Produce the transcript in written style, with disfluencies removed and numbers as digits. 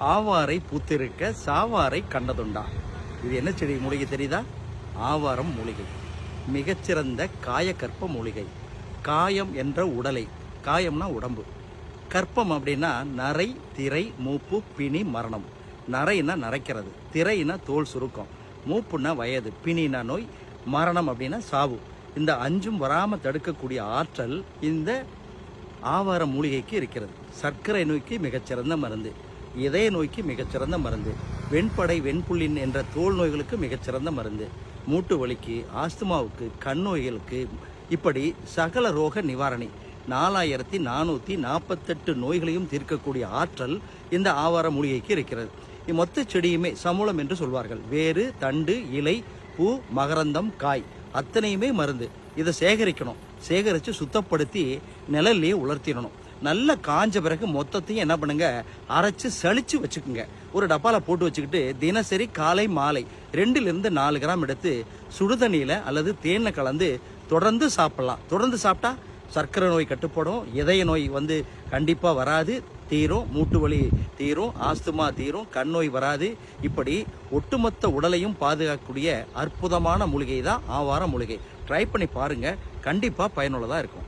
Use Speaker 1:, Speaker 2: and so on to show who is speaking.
Speaker 1: ஆவாரை பூத்திருக்க சாவாரை கண்டதுண்டா? இது என்ன செடி மூலிகை தெரியுதா? ஆவாரம் மூலிகை. மிகச்சிறந்த காயக்கற்ப மூலிகை. காயம் என்ற உடலை, காயம்னா உடம்பு, கற்பம் அப்படின்னா நரை, திரை, மூப்பு, பிணி, மரணம். நரைன்னா நரைக்கிறது, திரைனா தோல் சுருக்கம், மூப்புன்னா வயது, பிணினா நோய், மரணம் அப்படின்னா சாவு. இந்த அஞ்சும் வராமல் தடுக்கக்கூடிய ஆற்றல் இந்த ஆவார மூலிகைக்கு இருக்கிறது. சர்க்கரை நோய்க்கு மிகச்சிறந்த மருந்து, இதய நோய்க்கு மிகச்சிறந்த மருந்து, வெண்படை வெண்புள்ளின் என்ற தோல் நோய்களுக்கு மிகச்சிறந்த மருந்து, மூட்டு வலிக்கு, ஆஸ்துமாவுக்கு, கண் நோய்களுக்கு, இப்படி சகல ரோக நிவாரணி 4448 நோய்களையும் தீர்க்கக்கூடிய ஆற்றல் இந்த ஆவார மூலிகைக்கு இருக்கிறது. மொத்த செடியுமே சமூலம் என்று சொல்வார்கள். வேறு, தண்டு, இலை, பூ, மகரந்தம், காய் அத்தனையுமே மருந்து. இதை சேகரிக்கணும், சேகரித்து சுத்தப்படுத்தி நிழல்லையே உலர்த்திடணும். நல்ல காஞ்ச பிறகு மொத்தத்தையும் என்ன பண்ணுங்க, அரைச்சு சளிச்சு வச்சுக்கோங்க. ஒரு டப்பால போட்டு வச்சுக்கிட்டு தினசரி காலை மாலை 2 to 4 கிராம் எடுத்து சுடுதண்ணியில் அல்லது தேனை கலந்து தொடர்ந்து சாப்பிடலாம். தொடர்ந்து சாப்பிட்டா சர்க்கரை நோய் கட்டுப்படும், இதய நோய் கண்டிப்பாக வராது, தீரும், மூட்டு வலி தீரும், ஆஸ்துமா தீரும், கண் நோய் வராது. இப்படி ஒட்டுமொத்த உடலையும் பாதுகாக்கக்கூடிய அற்புதமான மூலிகை தான் ஆவார மூலிகை. ட்ரை பண்ணி பாருங்க, கண்டிப்பாக பயனுள்ளதாக இருக்கும்.